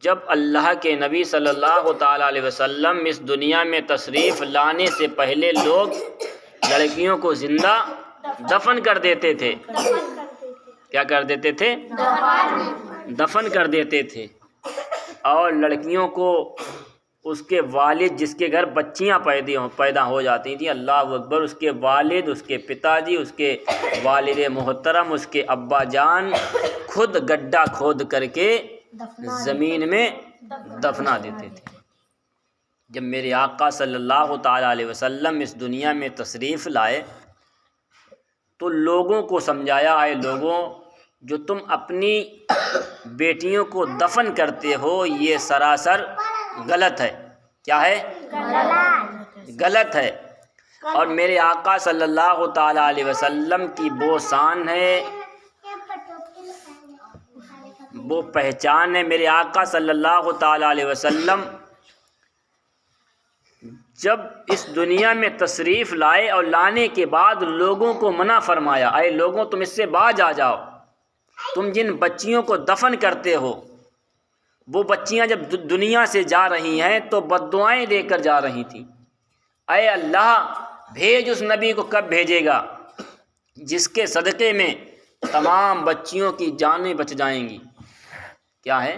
جب اللہ کے نبی صلی اللہ تعالیٰ علیہ وسلم اس دنیا میں تشریف لانے سے پہلے لوگ لڑکیوں کو زندہ دفن کر دیتے تھے۔ کیا کر دیتے تھے؟ دفن کر دیتے تھے۔ اور لڑکیوں کو اس کے والد، جس کے گھر بچیاں پیدا ہو جاتی تھیں، اللہ اکبر، اس کے والد، اس کے پتا جی، اس کے والد محترم، اس کے ابا جان خود گڈھا کھود کر کے زمین میں دفنا دیتے تھے۔ جب میرے آقا صلی اللہ تعالیٰ علیہ وسلم اس دنیا میں تشریف لائے تو لوگوں کو سمجھایا، اے لوگوں، جو تم اپنی بیٹیوں کو دفن کرتے ہو یہ سراسر غلط ہے۔ کیا ہے؟ غلط ہے۔ اور میرے آقا صلی اللہ تعالیٰ علیہ وسلم کی وہ شان ہے، وہ پہچان ہے۔ میرے آقا صلی اللہ تعالیٰ علیہ وسلم جب اس دنیا میں تشریف لائے اور لانے کے بعد لوگوں کو منع فرمایا، اے لوگوں، تم اس سے باز آ جاؤ، تم جن بچیوں کو دفن کرتے ہو وہ بچیاں جب دنیا سے جا رہی ہیں تو بددعائیں دے کر جا رہی تھیں۔ اے اللہ، بھیج اس نبی کو، کب بھیجے گا جس کے صدقے میں تمام بچیوں کی جانیں بچ جائیں گی۔ کیا ہے؟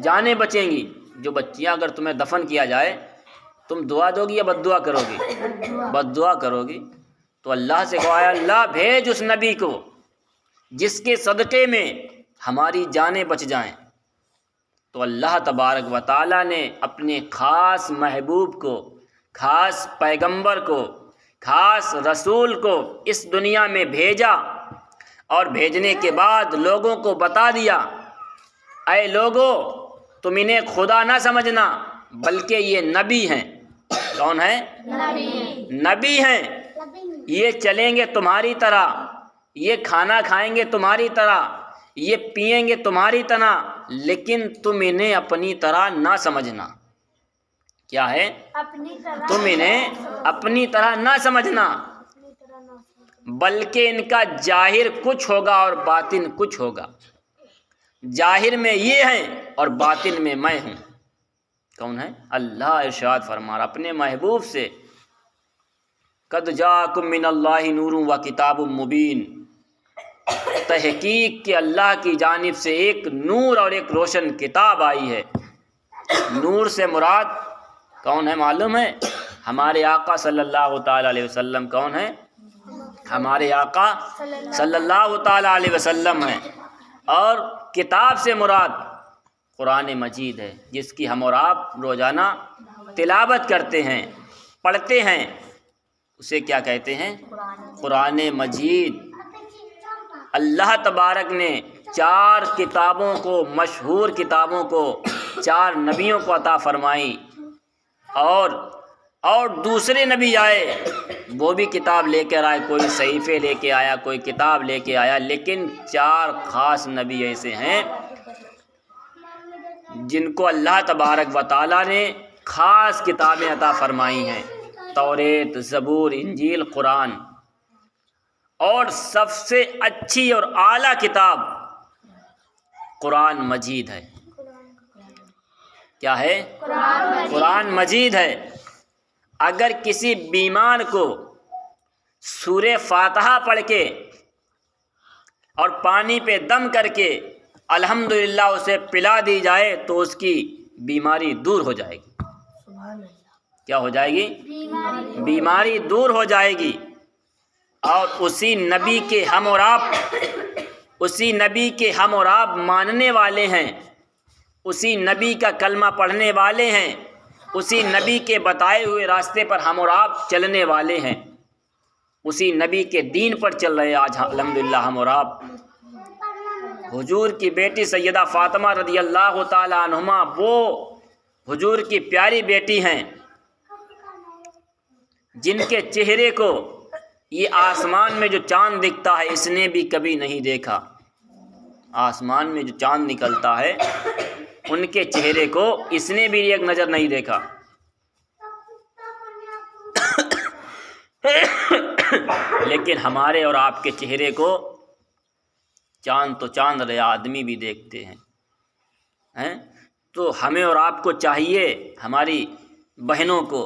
جانیں بچیں گی۔ جو بچیاں اگر تمہیں دفن کیا جائے تم دعا دو گی یا بد دعا کرو گی؟ بد دعا کرو گی۔ تو اللہ سے کہا، اے اللہ، بھیج اس نبی کو جس کے صدقے میں ہماری جانیں بچ جائیں۔ تو اللہ تبارک و تعالیٰ نے اپنے خاص محبوب کو، خاص پیغمبر کو، خاص رسول کو اس دنیا میں بھیجا، اور بھیجنے کے بعد لوگوں کو بتا دیا، اے لوگو، تم انہیں خدا نہ سمجھنا بلکہ یہ نبی ہیں۔ کون ہیں؟ نبی ہیں۔ یہ چلیں گے تمہاری طرح، یہ کھانا کھائیں گے تمہاری طرح، یہ پئیں گے تمہاری طرح، لیکن تم انہیں اپنی طرح نہ سمجھنا۔ کیا ہے؟ تم انہیں اپنی طرح نہ سمجھنا، بلکہ ان کا ظاہر کچھ ہوگا اور باطن کچھ ہوگا۔ ظاہر میں یہ ہیں اور باطن میں میں ہوں۔ کون ہے؟ اللہ ارشاد فرما رہا اپنے محبوب سے، قد جاءکم من اللہ نور و کتاب مبین، تحقیق کہ اللہ کی جانب سے ایک نور اور ایک روشن کتاب آئی ہے۔ نور سے مراد کون ہے معلوم ہے؟ ہمارے آقا صلی اللہ تعالیٰ علیہ وسلم۔ کون ہے؟ ہمارے آقا صلی اللہ تعالیٰ علیہ وسلم ہیں۔ اور کتاب سے مراد قرآن مجید ہے، جس کی ہم اور آپ روزانہ تلاوت کرتے ہیں، پڑھتے ہیں۔ اسے کیا کہتے ہیں؟ قرآن مجید۔ اللہ تبارک نے 4 کتابوں کو، مشہور کتابوں کو 4 نبیوں کو عطا فرمائی، اور دوسرے نبی آئے، وہ بھی کتاب لے کر آئے، کوئی صحیفے لے کے آیا، کوئی کتاب لے کے آیا، لیکن 4 خاص نبی ایسے ہیں جن کو اللہ تبارک و تعالیٰ نے خاص کتابیں عطا فرمائی ہیں، توریت، زبور، انجیل، قرآن۔ اور سب سے اچھی اور اعلیٰ کتاب قرآن مجید ہے۔ کیا ہے؟ قرآن مجید ہے۔ اگر کسی بیمار کو سورہ فاتحہ پڑھ کے اور پانی پہ دم کر کے الحمدللہ اسے پلا دی جائے تو اس کی بیماری دور ہو جائے گی۔ کیا ہو جائے گی؟ بیماری دور ہو جائے گی۔ اور اسی نبی کے ہم اور آپ ماننے والے ہیں، اسی نبی کا کلمہ پڑھنے والے ہیں، اسی نبی کے بتائے ہوئے راستے پر ہم اور آپ چلنے والے ہیں، اسی نبی کے دین پر چل رہے آج الحمدللہ ہم اور آپ۔ حضور کی بیٹی سیدہ فاطمہ رضی اللہ تعالی عنہما وہ حضور کی پیاری بیٹی ہیں جن کے چہرے کو یہ آسمان میں جو چاند دکھتا ہے اس نے بھی کبھی نہیں دیکھا۔ آسمان میں جو چاند نکلتا ہے ان کے چہرے کو اس نے بھی ایک نظر نہیں دیکھا۔ لیکن ہمارے اور آپ کے چہرے کو چاند تو چاند رہے آدمی بھی دیکھتے ہیں۔ تو ہمیں اور آپ کو چاہیے، ہماری بہنوں کو،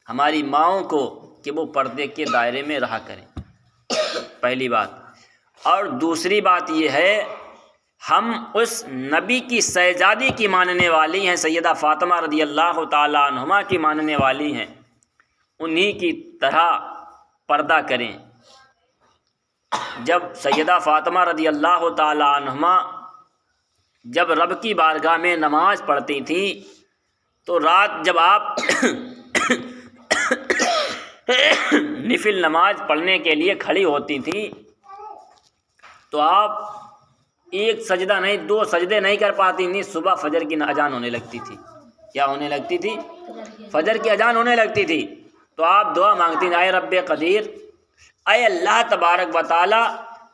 ہماری ماؤں کو، کہ وہ پردے کے دائرے میں رہا کریں، پہلی بات۔ اور دوسری بات یہ ہے، ہم اس نبی کی شہزادی کی ماننے والی ہیں، سیدہ فاطمہ رضی اللہ تعالیٰ عنہما کی ماننے والی ہیں، انہی کی طرح پردہ کریں۔ جب سیدہ فاطمہ رضی اللہ تعالیٰ عنہما جب رب کی بارگاہ میں نماز پڑھتی تھیں تو رات جب آپ نفل نماز پڑھنے کے لیے کھڑی ہوتی تھیں تو آپ ایک سجدہ نہیں، 2 سجدے نہیں کر پاتی تھیں، صبح فجر کی اذان ہونے لگتی تھی۔ کیا ہونے لگتی تھی؟ فجر کی اذان ہونے لگتی تھی، تو آپ دعا مانگتی تھیں، اے رب قدیر، اے اللہ تبارک و تعالی،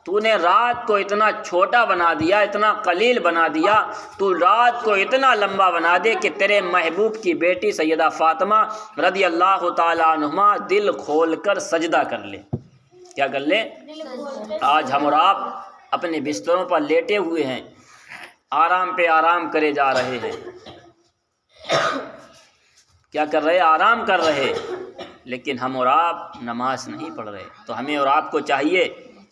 تو نے رات کو اتنا چھوٹا بنا دیا، اتنا قلیل بنا دیا، تو رات کو اتنا لمبا بنا دے کہ تیرے محبوب کی بیٹی سیدہ فاطمہ رضی اللہ تعالیٰ عنہما دل کھول کر سجدہ کر لے۔ کیا کر لے؟ آج ہم اور آپ اپنے بستروں پر لیٹے ہوئے ہیں، آرام پہ آرام کرے جا رہے ہیں۔ کیا کر رہے؟ آرام کر رہے، لیکن ہم اور آپ نماز نہیں پڑھ رہے۔ تو ہمیں اور آپ کو چاہیے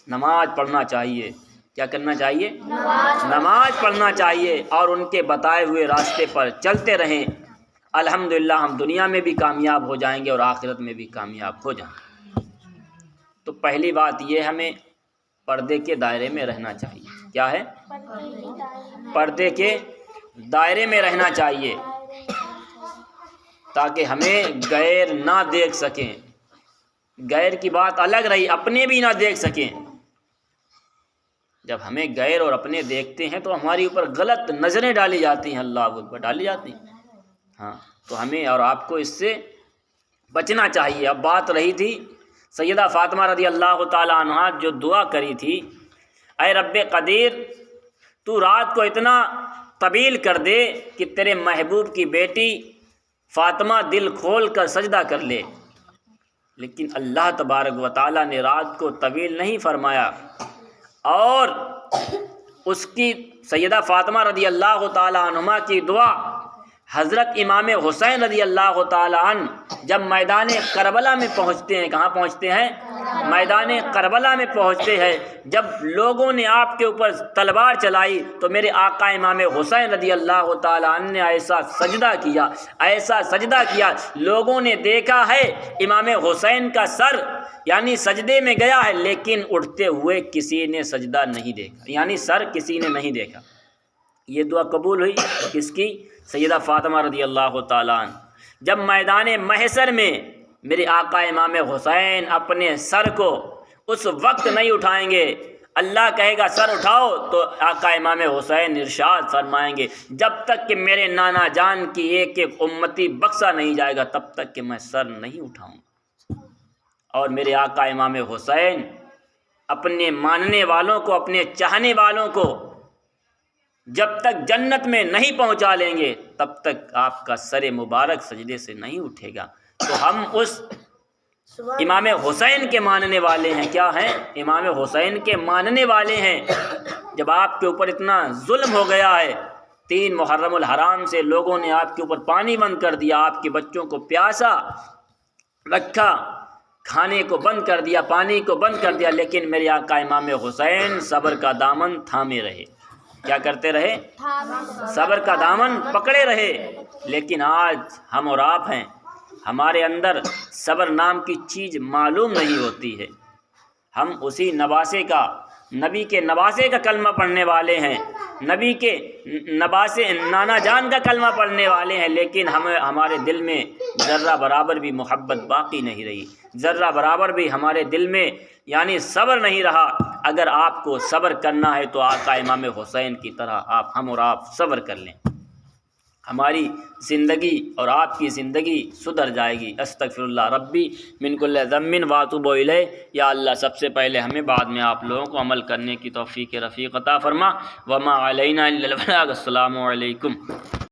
نماز پڑھنا چاہیے۔ کیا کرنا چاہیے؟ نماز پڑھنا چاہیے، اور ان کے بتائے ہوئے راستے پر چلتے رہیں۔ الحمدللہ ہم دنیا میں بھی کامیاب ہو جائیں گے اور آخرت میں بھی کامیاب ہو جائیں گے۔ تو پہلی بات یہ، ہمیں پردے کے دائرے میں رہنا چاہیے۔ کیا ہے؟ پردے کے دائرے میں رہنا چاہیے، تاکہ ہمیں غیر نہ دیکھ سکیں۔ غیر کی بات الگ رہی، اپنے بھی نہ دیکھ سکیں۔ جب ہمیں غیر اور اپنے دیکھتے ہیں تو ہماری اوپر غلط نظریں ڈالی جاتی ہیں، اللہ اکبر، ڈالی جاتی ہیں۔ ہاں، تو ہمیں اور آپ کو اس سے بچنا چاہیے۔ اب بات رہی تھی سیدہ فاطمہ رضی اللہ تعالیٰ عنہا جو دعا کری تھی، اے رب قدیر، تو رات کو اتنا طویل کر دے کہ تیرے محبوب کی بیٹی فاطمہ دل کھول کر سجدہ کر لے، لیکن اللہ تبارک و تعالیٰ نے رات کو طویل نہیں فرمایا، اور اس کی سیدہ فاطمہ رضی اللہ تعالیٰ عنہما کی دعا حضرت امام حسین رضی اللہ تعالیٰ عنہ جب میدان کربلا میں پہنچتے ہیں، کہاں پہنچتے ہیں؟ میدان کربلا میں پہنچتے ہیں۔ جب لوگوں نے آپ کے اوپر تلوار چلائی تو میرے آقا امام حسین رضی اللہ تعالیٰ عنہ نے ایسا سجدہ کیا، ایسا سجدہ کیا، لوگوں نے دیکھا ہے امام حسین کا سر یعنی سجدے میں گیا ہے، لیکن اٹھتے ہوئے کسی نے سجدہ نہیں دیکھا، یعنی سر کسی نے نہیں دیکھا۔ یہ دعا قبول ہوئی کس کی؟ سیدہ فاطمہ رضی اللہ تعالیٰ عنہ۔ جب میدان محشر میں میرے آقا امام حسین اپنے سر کو اس وقت نہیں اٹھائیں گے، اللہ کہے گا سر اٹھاؤ، تو آقا امام حسین ارشاد فرمائیں گے، جب تک کہ میرے نانا جان کی ایک ایک امتی بخشا نہیں جائے گا تب تک کہ میں سر نہیں اٹھاؤں گا۔ اور میرے آقا امام حسین اپنے ماننے والوں کو، اپنے چاہنے والوں کو جب تک جنت میں نہیں پہنچا لیں گے تب تک آپ کا سر مبارک سجدے سے نہیں اٹھے گا۔ تو ہم اس امام حسین کے ماننے والے ہیں۔ کیا ہیں؟ امام حسین کے ماننے والے ہیں۔ جب آپ کے اوپر اتنا ظلم ہو گیا ہے، 3 محرم الحرام سے لوگوں نے آپ کے اوپر پانی بند کر دیا، آپ کے بچوں کو پیاسا رکھا، کھانے کو بند کر دیا، پانی کو بند کر دیا، لیکن میرے آقا امام حسین صبر کا دامن تھامے رہے۔ کیا کرتے رہے؟ صبر کا دامن پکڑے رہے۔ لیکن آج ہم اور آپ ہیں، ہمارے اندر صبر نام کی چیز معلوم نہیں ہوتی ہے۔ ہم اسی نواسے کا، نبی کے نواسے کا کلمہ پڑھنے والے ہیں، نبی کے نواسے نانا جان کا کلمہ پڑھنے والے ہیں، لیکن ہمارے دل میں ذرہ برابر بھی محبت باقی نہیں رہی، ذرہ برابر بھی ہمارے دل میں یعنی صبر نہیں رہا۔ اگر آپ کو صبر کرنا ہے تو آقا امام حسین کی طرح ہم اور آپ صبر کر لیں، ہماری زندگی اور آپ کی زندگی سدھر جائے گی۔ استغفر اللہ ربی من کل ذنب واتوب الیہ۔ یا اللہ، سب سے پہلے ہمیں، بعد میں آپ لوگوں کو عمل کرنے کی توفیق رفیق عطا فرما۔ وما علینا الا البلاغ۔ السلام علیکم۔